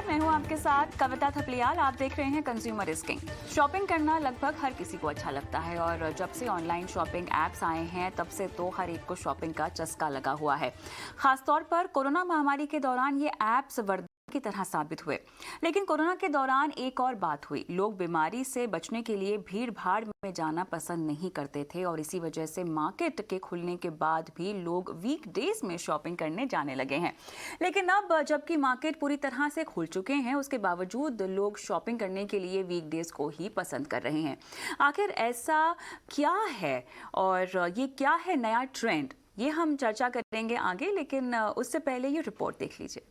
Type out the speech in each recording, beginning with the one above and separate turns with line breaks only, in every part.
नमस्कार, मैं हूं आपके साथ कविता थपलियाल। आप देख रहे हैं कंज्यूमर इज किंग। शॉपिंग करना लगभग हर किसी को अच्छा लगता है और जब से ऑनलाइन शॉपिंग ऐप्स आए हैं तब से तो हर एक को शॉपिंग का चस्का लगा हुआ है। खासतौर पर कोरोना महामारी के दौरान ये ऐप्स वरदान की तरह साबित हुए। लेकिन कोरोना के दौरान एक और बात हुई, लोग बीमारी से बचने के लिए भीड़ भाड़ में जाना पसंद नहीं करते थे और इसी वजह से मार्केट के खुलने के बाद भी लोग वीकडेज में शॉपिंग करने जाने लगे हैं। लेकिन अब जबकि मार्केट पूरी तरह से खुल चुके हैं, उसके बावजूद लोग शॉपिंग करने के लिए वीकडेज को ही पसंद कर रहे हैं। आखिर ऐसा क्या है और ये क्या है नया ट्रेंड, ये हम चर्चा करेंगे आगे, लेकिन उससे पहले ये रिपोर्ट देख लीजिए।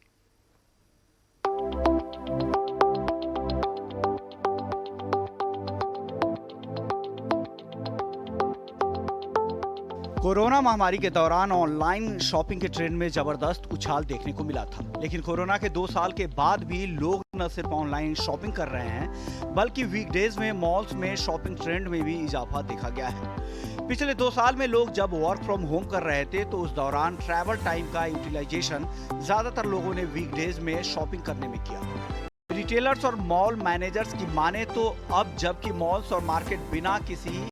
कोरोना महामारी के दौरान ऑनलाइन शॉपिंग के ट्रेंड में जबरदस्त उछाल देखने को मिला था। लेकिन कोरोना के 2 साल के बाद भी लोग न सिर्फ ऑनलाइन शॉपिंग कर रहे हैं, बल्कि वीकडेज में मॉल्स में शॉपिंग ट्रेंड में भी इजाफा देखा गया है। पिछले 2 साल में लोग जब वर्क फ्रॉम होम कर रहे थे तो उस दौरान ट्रैवल टाइम का यूटिलाइजेशन ज्यादातर लोगों ने वीकडेज में शॉपिंग करने में किया। रिटेलर्स और मॉल मैनेजर्स की माने तो अब जबकि मॉल्स और मार्केट बिना किसी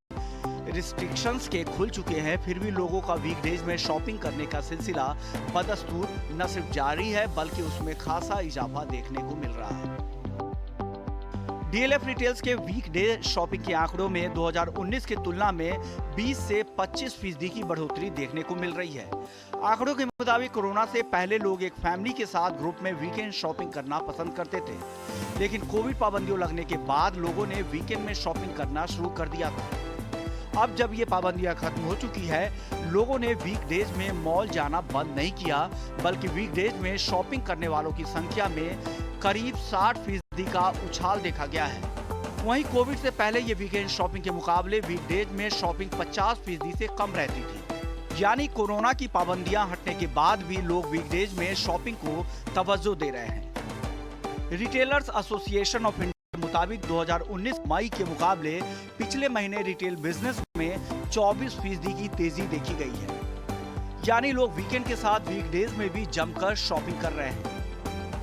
रिस्ट्रिक्शंस के खुल चुके हैं, फिर भी लोगों का वीकडेज में शॉपिंग करने का सिलसिला बदस्तूर न सिर्फ जारी है बल्कि उसमें खासा इजाफा देखने को मिल रहा है। डीएलएफ रिटेल्स के वीकडे शॉपिंग के आंकड़ों में 2019 की तुलना में 20 से 25% की बढ़ोतरी देखने को मिल रही है। आंकड़ों के मुताबिक कोरोना से पहले लोग एक फैमिली के साथ ग्रुप में वीकेंड शॉपिंग करना पसंद करते थे, लेकिन कोविड पाबंदियों लगने के बाद लोगों ने वीकेंड में शॉपिंग करना शुरू कर दिया था। अब जब ये पाबंदियां खत्म हो चुकी है, लोगों ने वीकडेज में मॉल जाना बंद नहीं किया, बल्कि वीकडेज में शॉपिंग करने वालों की संख्या में करीब 60% का उछाल देखा गया है। वहीं कोविड से पहले ये वीकेंड शॉपिंग के मुकाबले वीकडेज में शॉपिंग 50% से कम रहती थी। यानी कोरोना की पाबंदियां हटने के बाद भी लोग वीकडेज में शॉपिंग को तवज्जो दे रहे हैं। रिटेलर्स एसोसिएशन ऑफ मुताबिक 2019 मई के मुकाबले पिछले महीने रिटेल बिजनेस में 24% की तेजी देखी गई है। यानी लोग वीकेंड के साथ वीकडेज में भी जमकर शॉपिंग कर रहे हैं।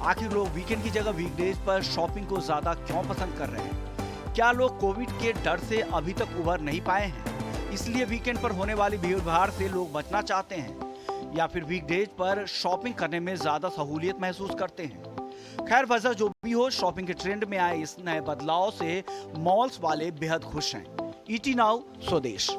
आखिर लोग वीकेंड की जगह वीकडेज पर शॉपिंग को ज्यादा क्यों पसंद कर रहे हैं? क्या लोग कोविड के डर से अभी तक उबर नहीं पाए हैं, इसलिए वीकेंड पर होने वाली भीड़ भाड़ से लोग बचना चाहते हैं, या फिर वीकडेज पर शॉपिंग करने में ज्यादा सहूलियत महसूस करते हैं? खैर, वजह जो भी हो, शॉपिंग के ट्रेंड में आए इस नए बदलाव से मॉल्स वाले बेहद खुश हैं। ईटी नाउ स्वदेश।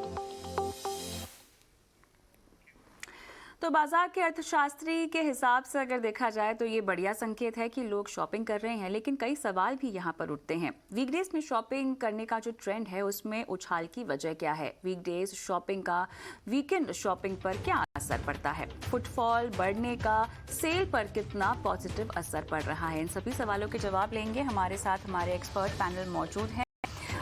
तो बाजार के अर्थशास्त्री के हिसाब से अगर देखा जाए तो ये बढ़िया संकेत है कि लोग शॉपिंग कर रहे हैं, लेकिन कई सवाल भी यहाँ पर उठते हैं। वीकडेज में शॉपिंग करने का जो ट्रेंड है उसमें उछाल की वजह क्या है? वीकडेज शॉपिंग का वीकेंड शॉपिंग पर क्या असर पड़ता है? फुटफॉल बढ़ने का सेल पर कितना पॉजिटिव असर पड़ रहा है? इन सभी सवालों के जवाब लेंगे। हमारे साथ हमारे एक्सपर्ट पैनल मौजूद हैं।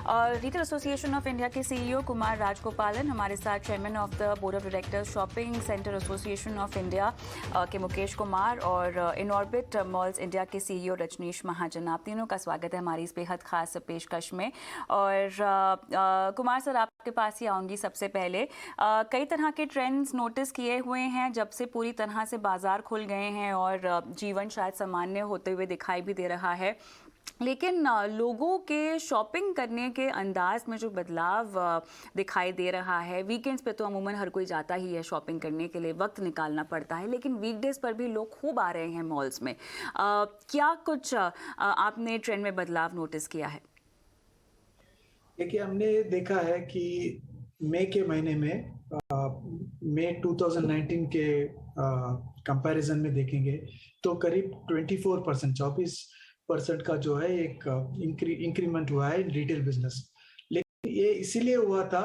और रिटेल एसोसिएशन ऑफ इंडिया के सीईओ कुमार राजगोपालन, हमारे साथ chairman of the board of directors shopping centre association of India के मुकेश कुमार, और इनऑर्बिट मॉल्स इंडिया के सीईओ रजनीश महाजन। आप तीनों का स्वागत है हमारी इस बेहद खास पेशकश में। और कुमार सर, आपके पास ही आऊँगी सबसे पहले। कई तरह के ट्रेंड्स नोटिस किए हुए हैं जब से पूरी तरह से बाजार खुल गए हैं और जीवन शायद सामान्य होते हुए दिखाई भी दे रहा है, लेकिन लोगों के शॉपिंग करने के अंदाज में जो बदलाव दिखाई दे रहा है। वीकेंड्स पे तो अमूमन हर कोई जाता ही है शॉपिंग करने के लिए, वक्त निकालना पड़ता है, लेकिन वीकडेज पर भी लोग खूब आ रहे हैं मॉल्स में। क्या कुछ आपने ट्रेंड में बदलाव नोटिस किया है?
देखिए, हमने देखा है कि मई के महीने में मई 2019 के कंपैरिजन में देखेंगे तो करीब 24% का जो है एक इंक्रीमेंट हुआ है रिटेल बिजनेस। लेकिन ये इसीलिए हुआ था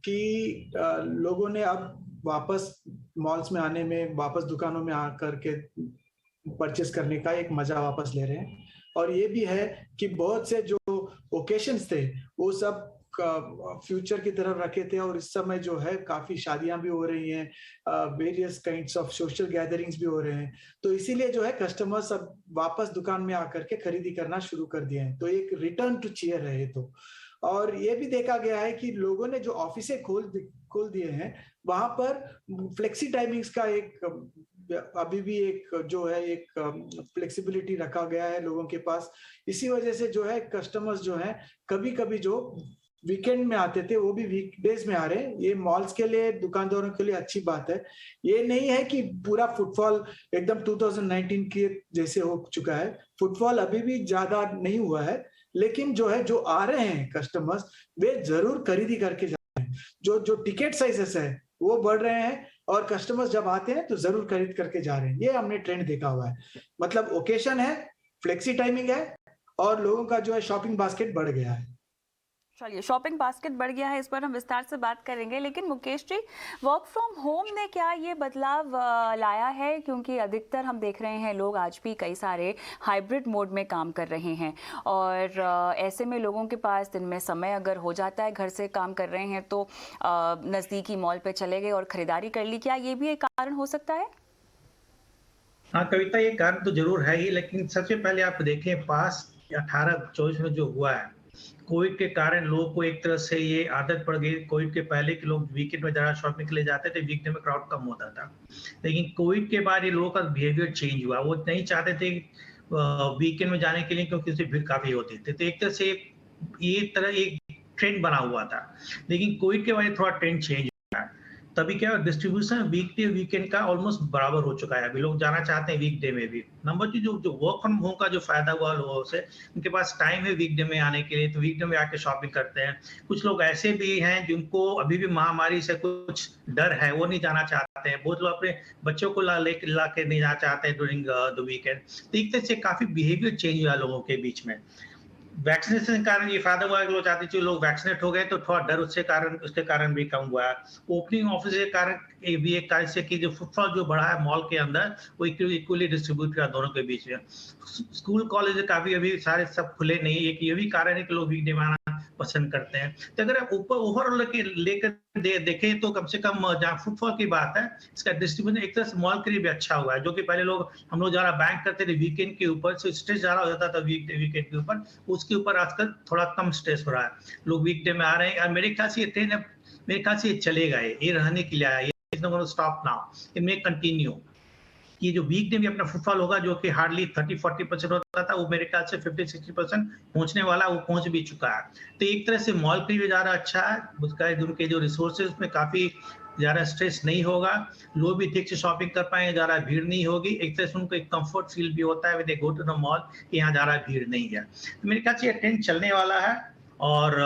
कि लोगों ने अब वापस मॉल्स में आने में, वापस दुकानों में आकर के परचेस करने का एक मजा वापस ले रहे हैं। और ये भी है कि बहुत से जो ओकेशंस थे वो सब फ्यूचर की तरफ रखे थे, और इस समय जो है काफी शादियां भी हो रही हैं, various kinds of social gatherings भी हो रहे हैं, तो इसीलिए जो है कस्टमर्स अब वापस दुकान में आकर के खरीदी करना शुरू कर दिए हैं। तो एक रिटर्न टू चीयर है ये तो। और ये भी देखा गया है कि लोगों ने जो ऑफिसें खोल दिए हैं वहां पर फ्लेक्सी टाइमिंग्स का एक अभी भी एक जो है एक फ्लेक्सिबिलिटी रखा गया है लोगों के पास। इसी वजह से जो है कस्टमर्स जो हैं कभी-कभी जो वीकेंड में आते थे वो भी वीकडेज में आ रहे हैं। ये मॉल्स के लिए, दुकानदारों के लिए अच्छी बात है। ये नहीं है कि पूरा फुटफॉल एकदम 2019 के जैसे हो चुका है। फुटफॉल अभी भी ज्यादा नहीं हुआ है, लेकिन जो है जो आ रहे हैं कस्टमर्स वे जरूर खरीदी करके जा रहे हैं। जो जो टिकट साइजेस है वो बढ़ रहे हैं और कस्टमर्स जब आते हैं तो जरूर खरीद करके जा रहे हैं। ये हमने ट्रेंड देखा हुआ है। मतलब ओकेशन है, फ्लेक्सी टाइमिंग है और लोगों का जो है शॉपिंग बास्केट बढ़ गया है।
चलिए, शॉपिंग बास्केट बढ़ गया है, इस पर हम विस्तार से बात करेंगे। लेकिन Mukesh ji, work from home ने क्या ये बदलाव लाया है? क्योंकि अधिकतर हम देख रहे हैं लोग आज भी कई सारे हाइब्रिड मोड में काम कर रहे हैं और ऐसे में लोगों के पास दिन में समय अगर हो जाता है, घर से काम कर रहे हैं तो नज़दीकी मॉल पे चले गए और खरीदारी कर ली। क्या ये भी एक कारण हो सकता है?
हाँ कविता, ये कारण तो जरूर है ही, लेकिन सबसे पहले आप देखें पास 18-24 में जो हुआ है, कोविड के कारण लोगों को एक तरह से ये आदत पड़ गई। कोविड के पहले के लोग वीकेंड में ज्यादा शॉपिंग के लिए जाते थे, वीकडे में क्राउड कम होता था। लेकिन कोविड के बाद ये लोगों का बिहेवियर चेंज हुआ। वो नहीं चाहते थे वीकेंड में जाने के लिए, क्योंकि उससे भीड़ काफी होती थी। तो एक तरह से ये तरह एक ट्रेंड बना हुआ था, लेकिन कोविड के बाद थोड़ा ट्रेंड चेंज। तभी क्या डिस्ट्रीब्यूशन वीकडे वीकेंड का ऑलमोस्ट बराबर हो चुका है। अभी लोग जाना चाहते हैं वीकडे में भी। नंबर 2, जो वर्क फ्रॉम होम का जो फायदा हुआ लोगों से, उनके पास टाइम है वीकडे में आने के लिए, तो वीकडे में आके शॉपिंग करते हैं। कुछ लोग ऐसे भी हैं जिनको अभी भी महामारी से कुछ डर है, वो नहीं जाना चाहते हैं। बहुत लोग अपने बच्चों को ला के नहीं जाना चाहते हैं ड्यूरिंग द वीकेंड। तो एक तरह से काफी बिहेवियर चेंज हुआ लोगों के बीच में। वैक्सीनेशन के कारण ये फायदा हुआ कि लोग चाहते थे, लोग वैक्सीनेट हो गए तो थोड़ा डर उसके कारण भी कम हुआ है। ओपनिंग ऑफिस के कारण ये भी एक कारण से कि जो फुटफॉल जो बढ़ा है मॉल के अंदर, वो इक्वली डिस्ट्रीब्यूट किया दोनों के बीच में। स्कूल कॉलेज काफी अभी सारे सब खुले नहीं, एक ये भी कारण है कि लोग वीकडे में आना पसंद करते हैं। तो अगर आप ऊपर ओवरऑल लेकर देखें तो कम से कम जहाँ फुटफॉल की बात है, इसका डिस्ट्रीब्यूशन एक तरह से मॉल के लिए भी अच्छा हुआ है। जो कि पहले हम लोग ज्यादा बैंक करते थे वीकेंड के ऊपर, से स्ट्रेस ज्यादा हो जाता था वीकेंड के ऊपर, उसके ऊपर आजकल थोड़ा कम स्ट्रेस हो रहा है। लोग वीकडे में आ रहे हैं और मेरे ख्याल से ये ट्रेंड मेरे ख्याल से ये चलेगा, ये रहने के लिए आया, ये is not gonna stop now, it may continue. ये जो वीकडे में अपना फुटफॉल होगा, जो कि हार्डली 30-40% होता था, वो मेरे ख्याल से 50-60% पहुंचने वाला, वो पहुंच भी चुका है। तो एक तरह से मॉल के लिए ज्यादा अच्छा है, उसका उनके जो रिसोर्सेज उसमें काफी ज्यादा स्ट्रेस नहीं होगा, लोग भी ठीक से शॉपिंग कर पाएंगे, ज्यादा भीड़ नहीं होगी। एक तरह से उनको एक कंफर्ट फील भी होता है with go to the mall, यहाँ ज्यादा भीड़ नहीं है। तो मेरे ख्याल से ये ट्रेंड चलने वाला है और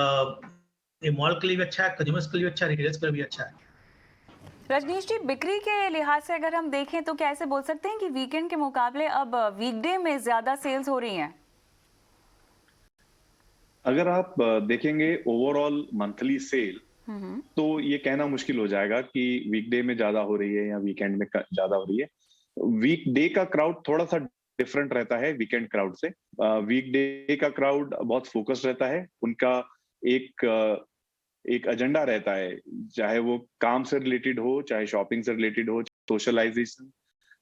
ये मॉल के लिए भी अच्छा है, कंज्यूमर्स के लिए भी अच्छा है, रिटेलर्स के लिए भी अच्छा है।
रजनीश जी, बिक्री के लिहाज से अगर हम देखें तो क्या ऐसे बोल सकते हैं कि वीकेंड के मुकाबले अब वीकडे में ज्यादा सेल्स हो रही हैं?
अगर आप देखेंगे ओवरऑल मंथली सेल, तो ये कहना मुश्किल हो जाएगा कि वीकडे में ज्यादा हो रही है या वीकेंड में ज्यादा हो रही है। वीकडे का क्राउड थोड़ा सा डिफरेंट रहता है वीकेंड क्राउड से। वीकडे का क्राउड बहुत फोकस्ड रहता है, उनका एक एजेंडा रहता है, चाहे वो काम से रिलेटेड हो, चाहे शॉपिंग से रिलेटेड हो, सोशलाइजेशन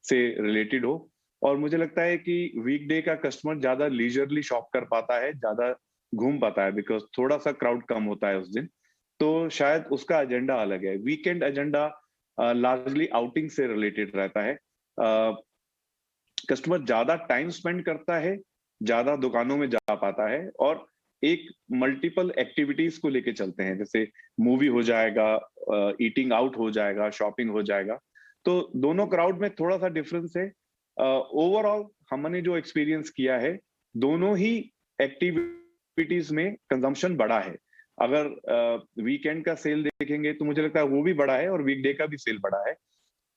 से रिलेटेड हो। और मुझे लगता है कि वीकडे का कस्टमर ज्यादा लीजरली शॉप कर पाता है, ज्यादा घूम पाता है, बिकॉज थोड़ा सा क्राउड कम होता है उस दिन, तो शायद उसका एजेंडा अलग है। वीकेंड एजेंडा लार्जली आउटिंग से रिलेटेड रहता है। कस्टमर ज्यादा टाइम स्पेंड करता है, ज्यादा दुकानों में जा पाता है और एक मल्टीपल एक्टिविटीज को लेके चलते हैं, जैसे मूवी हो जाएगा, ईटिंग आउट हो जाएगा, शॉपिंग हो जाएगा। तो दोनों क्राउड में थोड़ा सा डिफरेंस है। ओवरऑल हमने जो एक्सपीरियंस किया है, दोनों ही एक्टिविटीज में कंजम्पशन बढ़ा है। अगर वीकेंड का सेल देखेंगे तो मुझे लगता है वो भी बढ़ा है और वीकडे का भी सेल बढ़ा है।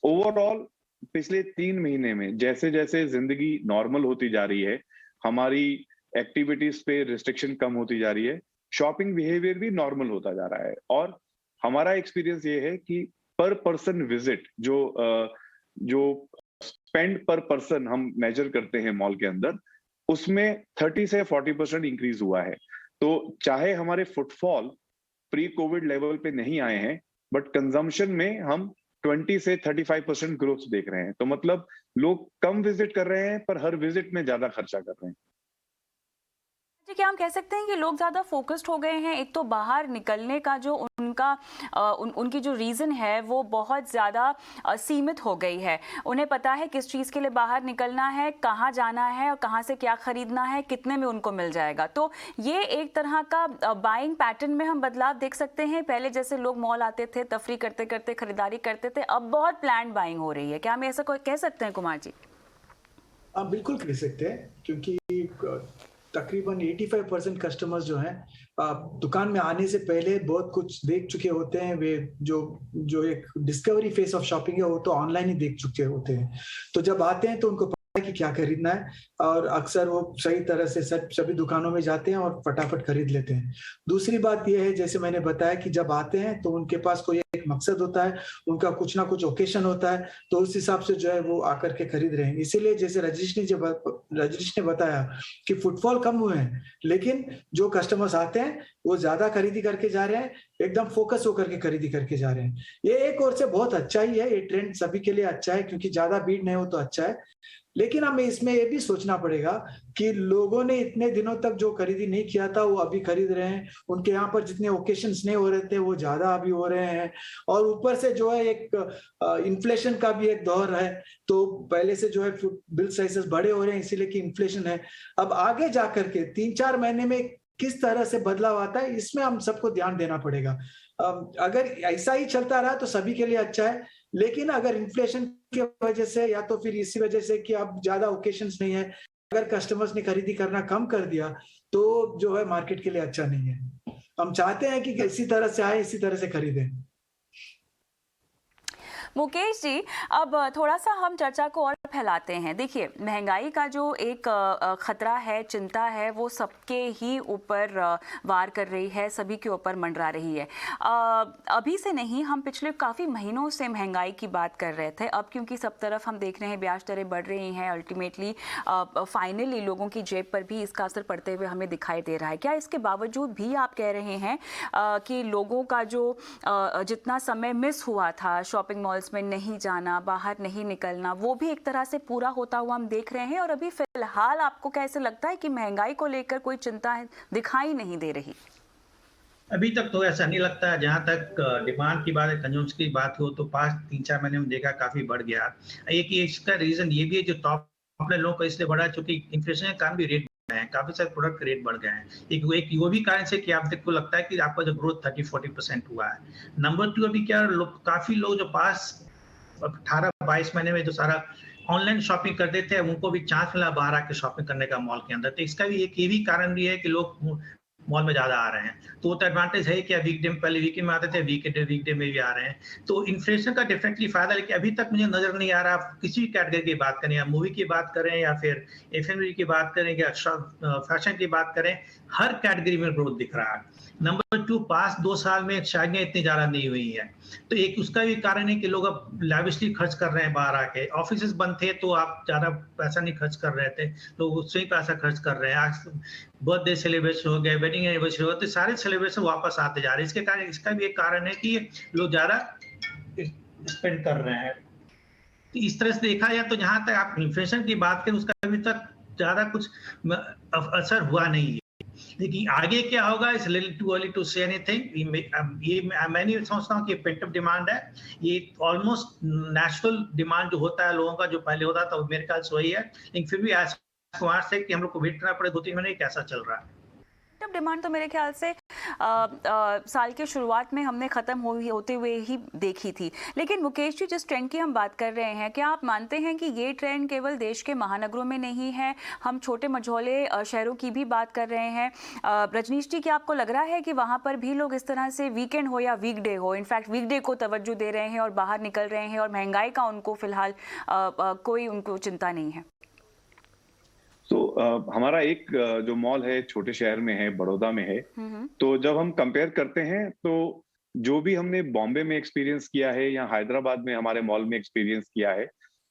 ओवरऑल पिछले 3 महीने में जैसे जैसे जिंदगी नॉर्मल होती जा रही है, हमारी एक्टिविटीज पे रिस्ट्रिक्शन कम होती जा रही है, शॉपिंग बिहेवियर भी नॉर्मल होता जा रहा है। और हमारा एक्सपीरियंस ये है कि पर पर्सन विजिट, जो स्पेंड पर पर्सन हम मेजर करते हैं मॉल के अंदर, उसमें 30 से 40% इंक्रीज हुआ है। तो चाहे हमारे फुटफॉल प्री कोविड लेवल पे नहीं आए हैं, बट कंजम्पशन में हम 20 से 35% ग्रोथ देख रहे हैं। तो मतलब लोग कम विजिट कर रहे हैं पर हर विजिट में ज्यादा खर्चा कर रहे हैं।
जी, क्या हम कह सकते हैं कि लोग ज़्यादा फोकस्ड हो गए हैं? एक तो बाहर निकलने का जो उनका उनकी जो रीज़न है वो बहुत ज़्यादा सीमित हो गई है। उन्हें पता है किस चीज़ के लिए बाहर निकलना है, कहाँ जाना है और कहाँ से क्या खरीदना है, कितने में उनको मिल जाएगा। तो ये एक तरह का बाइंग पैटर्न में हम बदलाव देख सकते हैं। पहले जैसे लोग मॉल आते थे, तफरीह करते-करते खरीदारी करते थे, अब बहुत प्लान्ड बाइंग हो रही है। क्या हम ऐसा कोई कह सकते हैं कुमार जी?
आप बिल्कुल कह सकते हैं क्योंकि तकरीबन 85% कस्टमर्स जो हैं दुकान में आने से पहले बहुत कुछ देख चुके होते हैं। वे जो जो एक डिस्कवरी फेस ऑफ शॉपिंग है वो तो ऑनलाइन ही देख चुके होते हैं। तो जब आते हैं तो उनको पता है कि क्या खरीदना है और अक्सर वो सही तरह से सभी दुकानों में जाते हैं और फटाफट खरीद लेते हैं। दूसरी बात ये है, जैसे मैंने बताया कि जब आते हैं तो उनके पास कोई एक मकसद होता है, उनका कुछ ना कुछ ओकेशन होता है, तो उस हिसाब से जो है वो आकर के खरीद रहे हैं। इसीलिए जैसे रजनीश ने बताया कि फुटफॉल कम हुए हैं, लेकिन जो कस्टमर्स आते हैं वो ज्यादा खरीदी करके जा रहे हैं, एकदम फोकस होकर के खरीदी करके जा रहे हैं। ये एक ओर से बहुत अच्छा ही है, ये ट्रेंड सभी के लिए अच्छा है क्योंकि ज्यादा भीड़ नहीं हो तो अच्छा है। लेकिन हमें इसमें ये भी सोचना पड़ेगा कि लोगों ने इतने दिनों तक जो खरीदी नहीं किया था वो अभी खरीद रहे हैं। उनके यहाँ पर जितने ओकेशंस नहीं हो रहे थे वो ज्यादा अभी हो रहे हैं और ऊपर से जो है एक इन्फ्लेशन का भी एक दौर है, तो पहले से जो है बिल साइजेस बड़े हो रहे हैं इसीलिए कि इन्फ्लेशन है। अब आगे जाकर के 3-4 महीने में किस तरह से बदलाव आता है इसमें हम सबको ध्यान देना पड़ेगा। अगर ऐसा ही चलता रहा तो सभी के लिए अच्छा है, लेकिन अगर इन्फ्लेशन की वजह से या तो फिर इसी वजह से कि अब ज्यादा ओकेशंस नहीं है, अगर कस्टमर्स ने खरीदी करना कम कर दिया तो जो है मार्केट के लिए अच्छा नहीं है। हम चाहते हैं कि इसी तरह से आए, इसी तरह से खरीदें।
मुकेश जी, अब थोड़ा सा हम चर्चा को और फैलाते हैं। देखिए, महंगाई का जो एक खतरा है, चिंता है, वो सबके ही ऊपर वार कर रही है, सभी के ऊपर मंडरा रही है। अभी से नहीं, हम पिछले काफ़ी महीनों से महंगाई की बात कर रहे थे। अब क्योंकि सब तरफ हम देख रहे हैं ब्याज दरें बढ़ रही हैं, अल्टीमेटली फाइनली लोगों की जेब पर भी इसका असर पड़ते हुए हमें दिखाई दे रहा है। क्या इसके बावजूद भी आप कह रहे हैं कि लोगों का जो जितना समय मिस हुआ था शॉपिंग मॉल्स में नहीं जाना, बाहर नहीं निकलना, वो भी एक तरह से पूरा होता हुआ हम देख रहे हैं? और अभी फिलहाल आपको कैसे लगता है कि महंगाई को लेकर कोई चिंता दिखाई नहीं दे रही?
अभी तक तो ऐसा नहीं लगता है। जहां तक डिमांड की बात है, कंज्यूमर्स की बात हो, तो पास्ट 3-4 महीने में देखा काफी बढ़ गया। एक इसका रीजन ये भी है जो टॉप अपने लोगों का इसलिए बढ़ा चूंकि इन्फ्लेशन के कारण भी रेट बढ़े हैं, काफी सारे प्रोडक्ट के रेट बढ़ गए हैं। एक वो भी कारण से कि आप को लगता है कि आपका जो ग्रोथ 30-40% हुआ है। नंबर 2, अभी क्या काफी लोग जो पास 18-22 महीने में जो सारा ऑनलाइन शॉपिंग करते थे उनको भी चांस मिला बाहर आके शॉपिंग करने का मॉल के अंदर। तो इसका भी एक ये भी कारण भी है कि लोग मॉल में ज्यादा आ रहे हैं। तो वो तो एडवांटेज है कि वीकडे में, पहले वीकेंड में आते थे, वीकडे में भी आ रहे हैं। तो इन्फ्लेशन का डेफिनेटली फायदा, लेकिन अभी तक मुझे नजर नहीं आ रहा। आप किसी भी कैटेगरी की बात करें, या मूवी की बात करें, या फिर एफएमसीजी की बात करें, या फैशन की बात करें, हर कैटेगरी में ग्रोथ दिख रहा है। नंबर 2, पास 2 साल में शादियां इतनी ज्यादा नहीं हुई है, तो एक उसका भी कारण है कि लोग अब लैविशली खर्च कर रहे हैं। बाहर आके ऑफिस बंद थे तो आप ज्यादा पैसा नहीं खर्च कर रहे थे, लोग उससे ही पैसा खर्च कर रहे हैं। आज बर्थडे सेलिब्रेशन हो गए, वेडिंग एनिवर्सरी हो गए, तो सारे सेलिब्रेशन वापस आते जा रहे हैं। इसके कारण, इसका भी एक कारण है कि लोग ज्यादा स्पेंड कर रहे हैं। तो इस तरह से देखा जाए तो जहां तक आप इन्फ्लेशन की बात करें, उसका अभी तक ज्यादा कुछ असर हुआ नहीं है। लेकिन आगे क्या होगा, it's little too early to say anything. ये मैं नहीं समझता हूँ कि पेंट अप डिमांड है। ये ऑलमोस्ट नेचुरल डिमांड जो होता है लोगों का, जो पहले होता था, वो मेरे ख्याल से वही है। लेकिन फिर भी आज से कि हम लोग को वेट करना पड़े 2-3 महीने कैसा चल रहा है।
डिमांड तो मेरे ख्याल से साल के शुरुआत में हमने ख़त्म होते हुए ही देखी थी। लेकिन मुकेश जी, जिस ट्रेंड की हम बात कर रहे हैं, क्या आप मानते हैं कि ये ट्रेंड केवल देश के महानगरों में नहीं है, हम छोटे मझोले शहरों की भी बात कर रहे हैं? रजनीश जी, क्या आपको लग रहा है कि वहाँ पर भी लोग इस तरह से वीकेंड हो या वीकडे हो, इनफैक्ट वीकडे को तवज्जो दे रहे हैं और बाहर निकल रहे हैं, और महंगाई का उनको फिलहाल कोई उनको चिंता नहीं है?
हमारा एक जो मॉल है छोटे शहर में है, बड़ौदा में है। तो जब हम कंपेयर करते हैं तो जो भी हमने बॉम्बे में एक्सपीरियंस किया है या हैदराबाद में हमारे मॉल में एक्सपीरियंस किया है,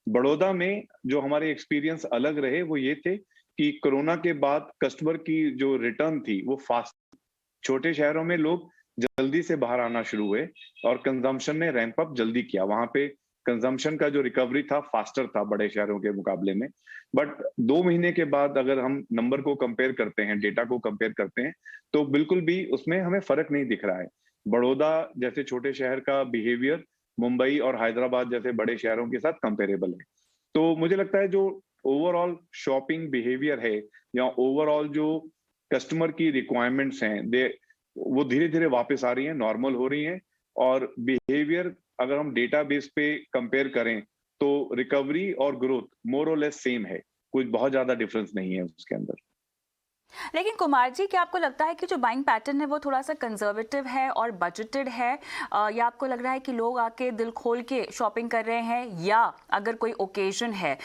बड़ौदा में जो हमारे एक्सपीरियंस अलग रहे वो ये थे कि कोरोना के बाद कस्टमर की जो रिटर्न थी वो फास्ट। छोटे शहरों में लोग जल्दी से बाहर आना शुरू हुए और कंजम्पशन ने रैंप अप जल्दी किया। वहां पे कंजम्पशन का जो रिकवरी था फास्टर था बड़े शहरों के मुकाबले में। बट 2 महीने के बाद अगर हम नंबर को कंपेयर करते हैं, डेटा को कंपेयर करते हैं, तो बिल्कुल भी उसमें हमें फर्क नहीं दिख रहा है। बड़ौदा जैसे छोटे शहर का बिहेवियर मुंबई और हैदराबाद जैसे बड़े शहरों के साथ कंपेरेबल है। तो मुझे लगता है जो ओवरऑल शॉपिंग बिहेवियर है या ओवरऑल जो कस्टमर की रिक्वायरमेंट्स हैं, वो धीरे-धीरे वापस आ रही हैं, नॉर्मल हो रही हैं, और बिहेवियर अगर हम डेटाबेस पे कंपेयर करें तो रिकवरी और ग्रोथ मोर और लेस सेम है, कुछ बहुत ज्यादा डिफरेंस नहीं है उसके अंदर।
लेकिन कुमार जी, क्या आपको लगता है कि जो बाइंग पैटर्न है वो थोड़ा सा कंजर्वेटिव है और बजटेड है, या आपको लग रहा है कि लोग आके दिल खोल के शॉपिंग कर रहे हैं, या अगर कोई ओकेजन है,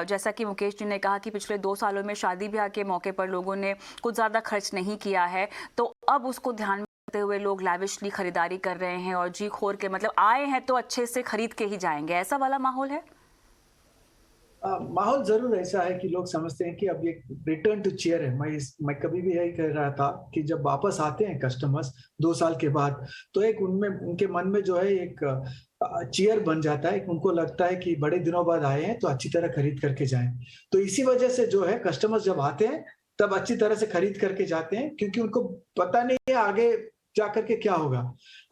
जैसा कि मुकेश जी ने कहा कि पिछले 2 सालों में शादी ब्याह के मौके पर लोगों ने कुछ ज़्यादा खर्च नहीं किया है, तो अब उसको ध्यान में रखते हुए लोग लैविशली खरीदारी कर रहे हैं और जी खोर के, मतलब आए हैं तो अच्छे से खरीद के ही जाएंगे, ऐसा वाला माहौल है?
माहौल जरूर ऐसा है कि लोग समझते हैं कि अब ये रिटर्न टू चेयर है। मैं कभी भी यही कह रहा था कि जब वापस आते हैं कस्टमर्स 2 साल के बाद, तो एक उनमें उनके मन में जो है एक चेयर बन जाता है। उनको लगता है कि बड़े दिनों बाद आए हैं तो अच्छी तरह खरीद करके जाएं। तो इसी वजह से जो है कस्टमर्स जब आते हैं तब अच्छी तरह से खरीद करके जाते हैं, क्योंकि उनको पता नहीं है आगे जाकर के क्या होगा,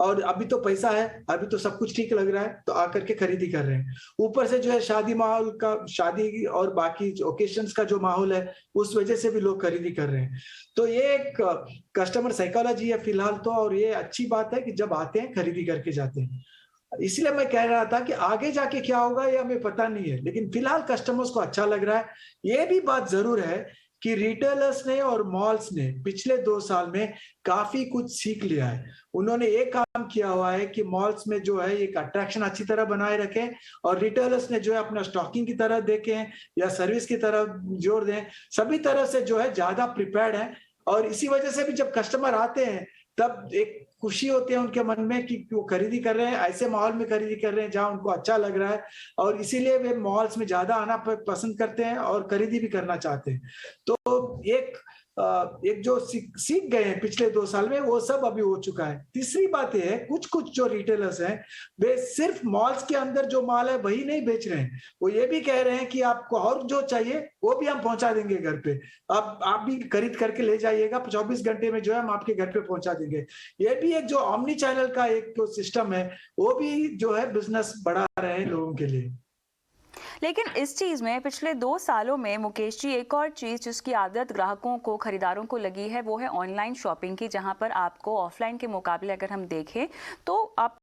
और अभी तो पैसा है, अभी तो सब कुछ ठीक लग रहा है, तो आकर के खरीदी कर रहे हैं। ऊपर से जो है शादी और बाकी ओकेशंस का जो माहौल है, उस वजह से भी लोग खरीदी कर रहे हैं। तो ये एक कस्टमर साइकोलॉजी है फिलहाल तो, और ये अच्छी बात है कि जब आते हैं खरीदी करके जाते हैं। इसलिए मैं कह रहा था कि आगे जाके क्या होगा ये हमें पता नहीं है, लेकिन फिलहाल कस्टमर्स को अच्छा लग रहा है। ये भी बात जरूर है कि रिटेलर्स ने और मॉल्स ने पिछले 2 साल में काफी कुछ सीख लिया है। उन्होंने एक काम किया हुआ है कि मॉल्स में जो है एक अट्रैक्शन अच्छी तरह बनाए रखें, और रिटेलर्स ने जो है अपना स्टॉकिंग की तरह देखें या सर्विस की तरह जोर दें, सभी तरह से जो है ज्यादा प्रिपेयर्ड है। और इसी वजह से भी जब कस्टमर आते हैं तब एक खुशी होती है उनके मन में कि वो खरीदी कर रहे हैं, ऐसे माहौल में खरीदी कर रहे हैं जहां उनको अच्छा लग रहा है, और इसीलिए वे मॉल्स में ज्यादा आना पसंद करते हैं और खरीदी भी करना चाहते हैं। तो एक जो सीख गए हैं पिछले 2 साल में, वो सब अभी हो चुका है। तीसरी बात यह है, कुछ जो रिटेलर्स हैं वे सिर्फ मॉल्स के अंदर जो माल है वही नहीं बेच रहे हैं, वो ये भी कह रहे हैं कि आपको और जो चाहिए वो भी हम पहुंचा देंगे घर पे, आप भी खरीद करके ले जाइएगा, 24 घंटे में जो है हम आपके घर पे पहुंचा देंगे। ये भी एक जो ऑमनी चैनल का एक जो सिस्टम है, वो भी जो है बिजनेस बढ़ा रहे हैं लोगों के लिए।
लेकिन इस चीज़ में पिछले 2 सालों में मुकेश जी, एक और चीज़ जिसकी आदत ग्राहकों को, खरीदारों को लगी है, वो है ऑनलाइन शॉपिंग की, जहां पर आपको ऑफलाइन के मुकाबले अगर हम देखें तो आप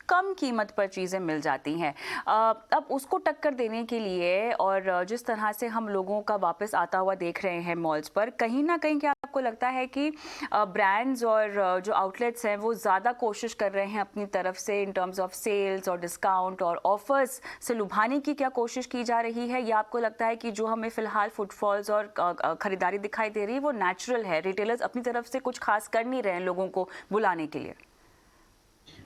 कम कीमत पर चीज़ें मिल जाती हैं। अब उसको टक्कर देने के लिए, और जिस तरह से हम लोगों का वापस आता हुआ देख रहे हैं मॉल्स पर, कहीं ना कहीं क्या आपको लगता है कि ब्रांड्स और जो आउटलेट्स हैं वो ज़्यादा कोशिश कर रहे हैं अपनी तरफ से इन टर्म्स ऑफ सेल्स और डिस्काउंट और ऑफर्स से लुभाने की क्या कोशिश की जा रही है, या आपको लगता है कि जो हमें फ़िलहाल फुटफॉल्स और ख़रीदारी दिखाई दे रही है वो नेचुरल है, रिटेलर्स अपनी तरफ से कुछ खास कर नहीं रहे हैं लोगों को बुलाने के लिए?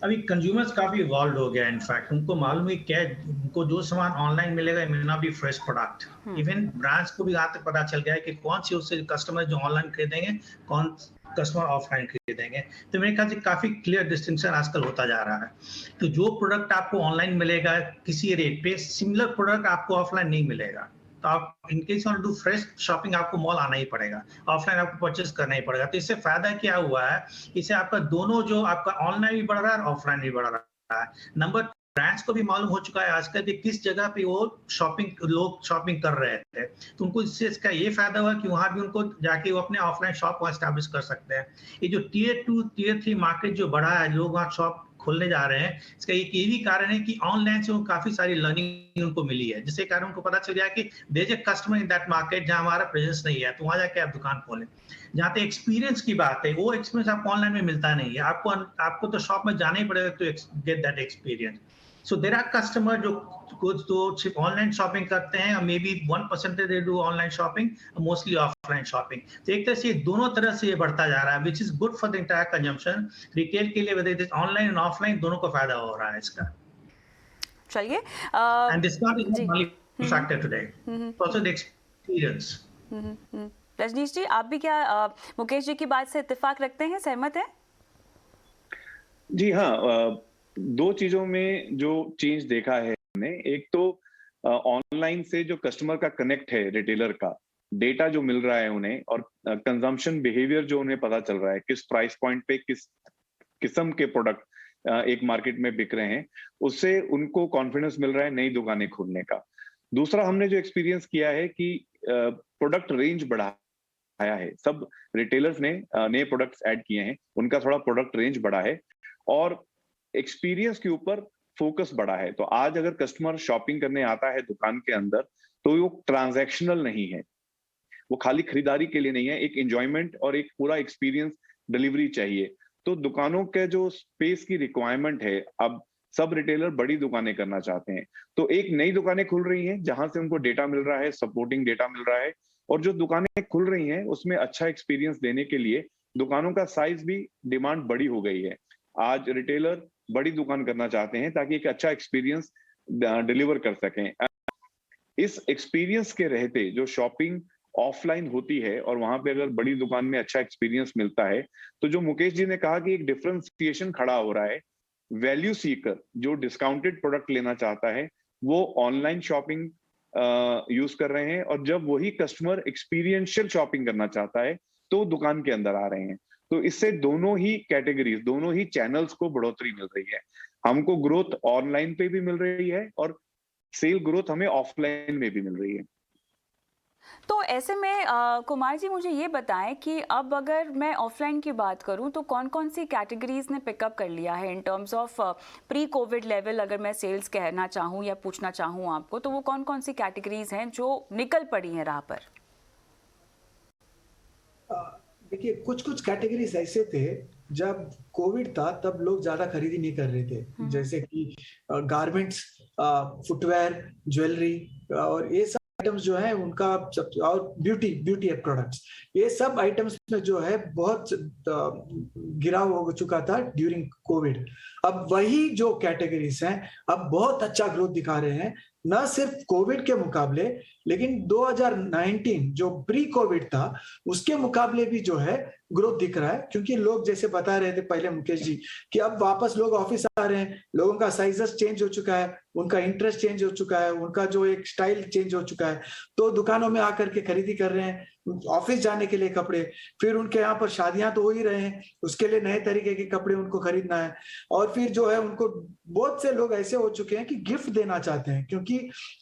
अभी कंज्यूमर्स काफी इवॉल्व हो गया है। इनफैक्ट उनको मालूम है क्या, उनको जो सामान ऑनलाइन मिलेगा it may not be fresh product. Even brands को भी यहाँ तक पता चल गया है कि कौन सी उससे कस्टमर जो ऑनलाइन खरीदेंगे, कौन कस्टमर ऑफलाइन खरीदेंगे। तो मेरे ख्याल से काफी क्लियर डिस्टिंक्शन आजकल होता जा रहा है। तो जो प्रोडक्ट आपको ऑनलाइन मिलेगा किसी रेट पे, सिमिलर प्रोडक्ट आपको ऑफलाइन नहीं मिलेगा। तो आप in case you want to do fresh shopping, आपको मॉल आना ही पड़ेगा, ऑफलाइन आपको परचेस करना ही पड़ेगा। तो इससे फायदा क्या हुआ है, इससे आपका दोनों जो आपका ऑनलाइन भी बढ़ रहा है और ऑफलाइन भी बढ़ रहा है। नंबर ब्रांड्स को भी मालूम हो चुका है आजकल कि किस जगह पे वो लोग शॉपिंग कर रहे थे, तो उनको इससे इसका ये फायदा हुआ कि वहां भी उनको जाके वो अपने ऑफलाइन शॉप को एस्टैब्लिश कर सकते हैं। ये जो टियर 2 टियर 3 मार्केट जो बढ़ा है, लोग वहाँ शॉप खोलने जा रहे हैं, इसका एक ये भी कारण है कि ऑनलाइन से काफी सारी लर्निंग उनको मिली है, जिससे कारण उनको पता चल गया कि there is a customer in that market जहां हमारा प्रेजेंस नहीं है, तो वहां जाके आप दुकान खोलें। जहां तक एक्सपीरियंस की बात है, वो एक्सपीरियंस आपको ऑनलाइन में मिलता नहीं है, आपको तो शॉप में जाना ही पड़ेगा to get that experience. So there are customer जो कुछ तो सिर्फ ऑनलाइन शॉपिंग करते हैं, और maybe 1% they do online shopping, mostly offline shopping. तो एक तरह से दोनों तरह से ये बढ़ता जा रहा है, which is good for the entire consumption. Retail के लिए whether it is online and offline, दोनों को फायदा हो रहा है इसका।
चलिए,
and discount is not only factor today, also the experience.
Rajneesh ji, आप भी क्या मुकेश जी की बात से इत्तेफाक रखते हैं, सहमत हैं?
जी हाँ, 2 चीजों में जो चेंज देखा है हमने। एक तो ऑनलाइन से जो कस्टमर का कनेक्ट है, रिटेलर का डेटा जो मिल रहा है उन्हें, और कंजम्पशन बिहेवियर जो उन्हें पता चल रहा है, किस प्राइस पॉइंट पे किस किस्म के प्रोडक्ट एक मार्केट में बिक रहे हैं, उससे उनको कॉन्फिडेंस मिल रहा है नई दुकानें खोलने का। दूसरा, हमने जो एक्सपीरियंस किया है कि प्रोडक्ट रेंज बढ़ाया है, सब रिटेलर्स ने नए प्रोडक्ट्स ऐड किए हैं, उनका थोड़ा प्रोडक्ट रेंज बढ़ा है और एक्सपीरियंस के ऊपर फोकस बढ़ा है। तो आज अगर कस्टमर शॉपिंग करने आता है दुकान के अंदर, तो वो ट्रांजैक्शनल नहीं है, वो खाली खरीदारी के लिए नहीं है, एक एंजॉयमेंट और एक पूरा एक्सपीरियंस डिलीवरी चाहिए। तो दुकानों के जो स्पेस की रिक्वायरमेंट है, अब सब रिटेलर बड़ी दुकानें करना चाहते हैं, तो एक नई दुकानें खुल रही हैं जहां से उनको डेटा मिल रहा है, सपोर्टिंग डेटा मिल रहा है, और जो दुकानें खुल रही हैं उसमें अच्छा एक्सपीरियंस देने के लिए दुकानों का साइज भी, डिमांड बड़ी हो गई है। आज रिटेलर बड़ी दुकान करना चाहते हैं ताकि एक अच्छा एक्सपीरियंस डिलीवर कर सकें। इस एक्सपीरियंस के रहते जो शॉपिंग ऑफलाइन होती है और वहां पे अगर बड़ी दुकान में अच्छा एक्सपीरियंस मिलता है, तो जो मुकेश जी ने कहा कि एक डिफरेंशिएशन खड़ा हो रहा है, वैल्यू सीकर जो डिस्काउंटेड प्रोडक्ट लेना चाहता है वो ऑनलाइन शॉपिंग यूज कर रहे हैं, और जब वही कस्टमर एक्सपीरियंशियल शॉपिंग करना चाहता है तो दुकान के अंदर आ रहे हैं। तो इससे दोनों ही कैटेगरीज, दोनों ही चैनल्स को बढ़ोतरी मिल रही है। हमको ग्रोथ ऑनलाइन पे भी मिल रही है और सेल ग्रोथ हमें ऑफलाइन में भी मिल रही है।
तो ऐसे में कुमार जी मुझे ये बताएं कि अब अगर मैं ऑफलाइन की बात करूं तो कौन कौन सी कैटेगरीज ने पिकअप कर लिया है in terms of pre Covid level, अगर मैं सेल्स कहना चाहूं या पूछना चाहूं आपको, तो वो कौन कौन सी कैटेगरीज हैं जो निकल पड़ी हैं राह पर?
देखिए, कुछ कुछ कैटेगरीज ऐसे थे जब कोविड था तब लोग ज्यादा खरीदी नहीं कर रहे थे, जैसे कि गारमेंट्स, फुटवेयर, ज्वेलरी, और ये सब आइटम्स जो है उनका सब, और ब्यूटी प्रोडक्ट्स, ये सब आइटम्स में जो है बहुत गिराव हो चुका था ड्यूरिंग कोविड। अब वही जो कैटेगरीज हैं अब बहुत अच्छा ग्रोथ दिखा रहे हैं, न सिर्फ कोविड के मुकाबले, लेकिन 2019 जो प्री कोविड था उसके मुकाबले भी जो है ग्रोथ दिख रहा है। क्योंकि लोग, जैसे बता रहे थे पहले मुकेश जी, कि अब वापस लोग ऑफिस आ रहे हैं, लोगों का साइजेस चेंज हो चुका है, उनका इंटरेस्ट चेंज हो चुका है, उनका जो एक स्टाइल चेंज हो चुका है, तो दुकानों में आकर के खरीदी कर रहे हैं ऑफिस जाने के लिए कपड़े, फिर उनके यहाँ पर शादियां तो हो ही रहे हैं, उसके लिए नए तरीके के कपड़े उनको खरीदना है, और फिर जो है उनको, बहुत से लोग ऐसे हो चुके हैं कि गिफ्ट देना चाहते हैं, क्योंकि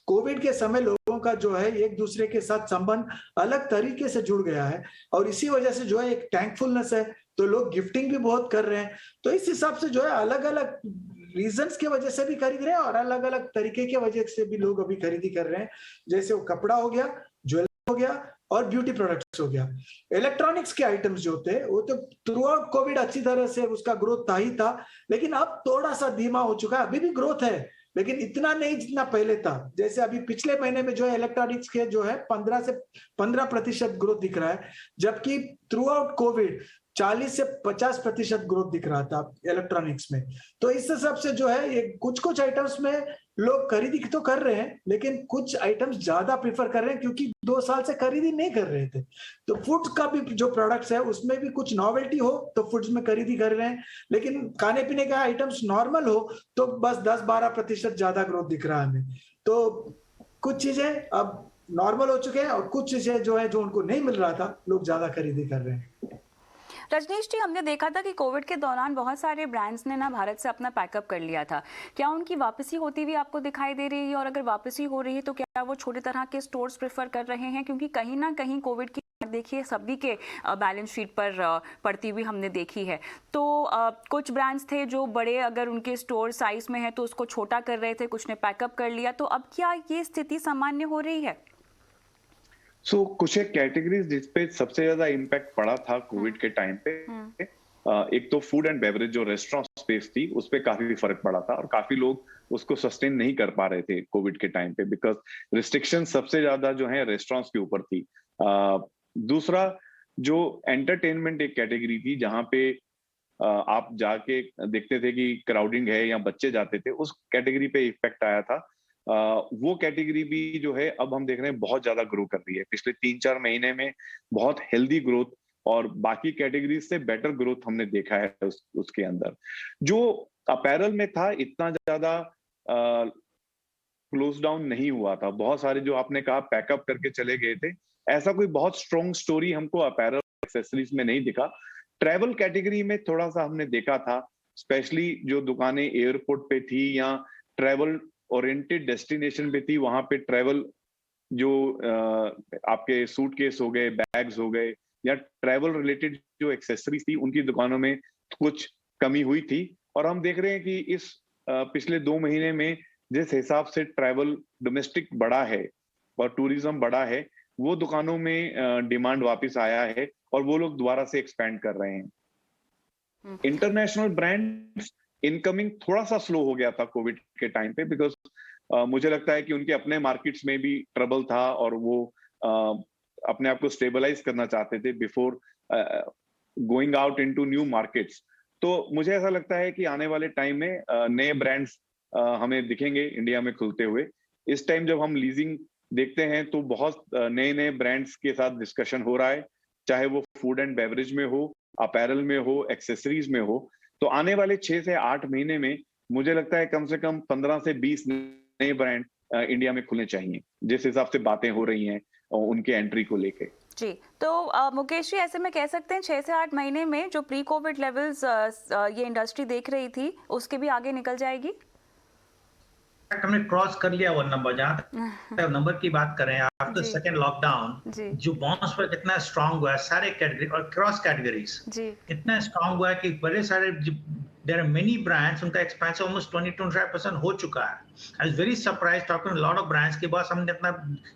कोविड के समय लोगों का जो है एक दूसरे के साथ संबंध अलग तरीके से जुड़ गया है, और इसी वजह से जो है एक थैंकफुलनेस है, तो लोग गिफ्टिंग भी बहुत कर रहे हैं। तो इस हिसाब से जो है अलग अलग रीजंस की वजह से भी खरीद रहे हैं और अलग अलग तरीके की वजह से भी लोग अभी खरीदी कर रहे हैं, जैसे वो कपड़ा हो गया, ज्वेलरी हो गया, और ब्यूटी प्रोडक्ट्स हो गया। इलेक्ट्रॉनिक्स के आइटम्स जो थे वो तो थ्रू आउट कोविड अच्छी तरह से उसका ग्रोथ था ही था, लेकिन अब थोड़ा सा धीमा हो चुका है। अभी भी ग्रोथ है, लेकिन इतना नहीं जितना पहले था। जैसे अभी पिछले महीने में जो है इलेक्ट्रॉनिक्स के जो है 15% ग्रोथ दिख रहा है, जबकि थ्रू आउट कोविड 40 से 50% ग्रोथ दिख रहा था इलेक्ट्रॉनिक्स में। तो इस हिसाब से जो है ये कुछ कुछ आइटम्स में लोग खरीदी तो कर रहे हैं, लेकिन कुछ आइटम्स ज्यादा प्रीफर कर रहे हैं क्योंकि 2 साल से खरीदी नहीं कर रहे थे। तो फूड का भी जो प्रोडक्ट्स है उसमें भी कुछ नॉवेल्टी हो तो फूड्स में खरीदी कर रहे हैं, लेकिन खाने पीने का आइटम्स नॉर्मल हो तो बस 10-12% ज्यादा ग्रोथ दिख रहा है हमें। तो कुछ चीजें अब नॉर्मल हो चुके हैं और कुछ चीजें जो है जो उनको नहीं मिल रहा था लोग ज्यादा खरीदी कर रहे हैं।
रजनीश जी, हमने देखा था कि कोविड के दौरान बहुत सारे ब्रांड्स ने ना भारत से अपना पैकअप कर लिया था। क्या उनकी वापसी होती हुई आपको दिखाई दे रही है, और अगर वापसी हो रही है तो क्या वो छोटे तरह के स्टोर्स प्रेफर कर रहे हैं? क्योंकि कहीं ना कहीं कोविड की देखिए सभी के बैलेंस शीट पर पड़ती हुई हमने देखी है। तो कुछ ब्रांड्स थे जो बड़े, अगर उनके स्टोर साइज में है तो उसको छोटा कर रहे थे, कुछ ने पैकअप कर लिया। तो अब क्या ये स्थिति सामान्य हो रही है?
कुछ एक कैटेगरीज जिसपे सबसे ज्यादा इम्पैक्ट पड़ा था कोविड के टाइम पे, एक तो फूड एंड बेवरेज जो रेस्टोरेंट स्पेस थी उस पे काफी फर्क पड़ा था, और काफी लोग उसको सस्टेन नहीं कर पा रहे थे कोविड के टाइम पे, बिकॉज रिस्ट्रिक्शन सबसे ज्यादा जो है रेस्टोरेंट्स के ऊपर थी। दूसरा, जो एंटरटेनमेंट एक कैटेगरी थी जहां पे आप जाके देखते थे कि क्राउडिंग है या बच्चे जाते थे, उस कैटेगरी पे इफेक्ट आया था। वो कैटेगरी भी जो है अब हम देख रहे हैं बहुत ज्यादा ग्रो कर रही है, पिछले 3-4 महीने में बहुत हेल्दी ग्रोथ, और बाकी कैटेगरीज से बेटर ग्रोथ हमने देखा है उसके अंदर। जो अपैरल में था इतना ज्यादा क्लोज डाउन नहीं हुआ था। बहुत सारे जो आपने कहा पैकअप करके चले गए थे, ऐसा कोई बहुत स्ट्रॉन्ग स्टोरी हमको अपैरल एक्सेसरीज में नहीं दिखा। ट्रैवल कैटेगरी में थोड़ा सा हमने देखा था, स्पेशली जो दुकानें एयरपोर्ट पे थी या ट्रैवल ओरिएंटेड डेस्टिनेशन पे थी, वहां पे ट्रैवल जो आपके सूटकेस हो गए, बैग्स हो गए या ट्रैवल रिलेटेड जो एक्सेसरीज थी, उनकी दुकानों में कुछ कमी हुई थी। और हम देख रहे हैं कि इस पिछले 2 महीने में जिस हिसाब से ट्रैवल डोमेस्टिक बढ़ा है और टूरिज्म बढ़ा है, वो दुकानों में डिमांड वापस आया है और वो लोग दोबारा से एक्सपैंड कर रहे हैं। इंटरनेशनल ब्रांड्स इनकमिंग थोड़ा सा स्लो हो गया था कोविड के टाइम पे, बिकॉज मुझे लगता है कि उनके अपने मार्केट्स में भी ट्रबल था और वो अपने आप को स्टेबलाइज करना चाहते थे before going out into new markets. तो मुझे ऐसा लगता है कि आने वाले टाइम में नए ब्रांड्स हमें दिखेंगे इंडिया में खुलते हुए। इस टाइम जब हम लीजिंग देखते हैं तो बहुत नए नए ब्रांड्स के साथ डिस्कशन हो रहा है, चाहे वो फूड एंड बेवरेज में हो, अपैरल में हो, एक्सेसरीज में हो। तो आने वाले 6 से 8 महीने में मुझे लगता है कम से कम 15 से 20 नए ब्रांड इंडिया में खुलने चाहिए, जिस हिसाब से बातें हो रही हैं उनके एंट्री को लेके।
जी, तो मुकेश जी, ऐसे में कह सकते हैं 6 से 8 महीने में जो प्री कोविड लेवल्स ये इंडस्ट्री देख रही थी, उसके भी आगे निकल जाएगी?
हमने क्रॉस कर लिया वो नंबर। जहाँ नंबर की बात करें, आफ्टर सेकेंड लॉकडाउन जो बाउंस पर कितना स्ट्रांग हुआ है सारे कैटेगरी और क्रॉस कैटेगरीज, इतना स्ट्रांग हुआ है कि बड़े सारे देयर आर मेनी ब्रांड्स, उनका एक्सपेंशन ऑलमोस्ट 20-25% हो चुका है। I was very surprised talking lot of brands के बाद हमने अपना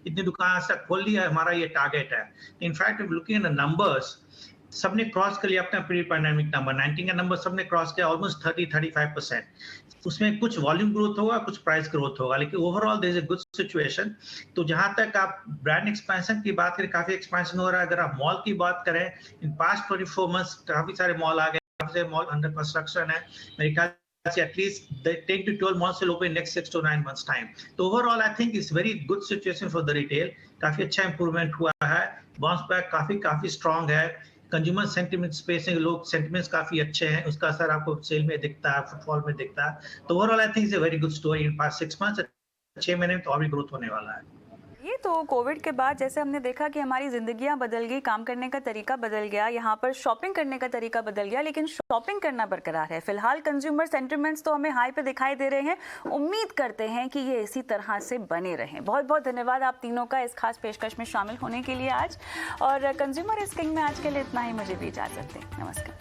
इतनी दुकान आज तक खोल लिया, हमारा ये टारगेट है। In fact looking at the numbers, सबने क्रॉस कर लिया अपना प्री पैंडेमिक नंबर, 19 का नंबर सबने क्रॉस किया, ऑलमोस्ट 30-35%। उसमें कुछ वॉल्यूम ग्रोथ होगा, कुछ प्राइस ग्रोथ होगा, लेकिन overall there is a good situation. तो जहां तक आप ब्रांड एक्सपेंशन की बात करें, काफी एक्सपेंशन हो रहा है। अगर आप मॉल की बात करें, इन पास्ट 24 मंथ्स काफी सारे मॉल आ गए, काफी सारे मॉल अंडर कंस्ट्रक्शन है। मेरे ख्याल से at least 10 to 12 months will open next 6 to 9 months time. तो overall I think it's very good situation for the retail. काफी अच्छा इंप्रूवमेंट हुआ है, बाउंस बैक काफी स्ट्रांग है। कंज्यूमर सेंटिमेंट स्पेस में लोग सेंटिमेंट्स काफी अच्छे हैं, उसका असर आपको सेल में दिखता है, फुटफॉल में दिखता है। तो overall I think it's a very good story. In past 6 months, 6 महीने में तो और भी ग्रोथ होने वाला है।
ये तो कोविड के बाद जैसे हमने देखा कि हमारी जिंदगियां बदल गई, काम करने का तरीका बदल गया, यहाँ पर शॉपिंग करने का तरीका बदल गया, लेकिन शॉपिंग करना बरकरार है। फिलहाल कंज्यूमर सेंटिमेंट्स तो हमें हाई पे दिखाई दे रहे हैं। उम्मीद करते हैं कि ये इसी तरह से बने रहें। बहुत बहुत धन्यवाद आप तीनों का इस खास पेशकश में शामिल होने के लिए आज। और कंज्यूमर इज किंग में आज के लिए इतना ही, मुझे भी इजाजत दें। नमस्कार।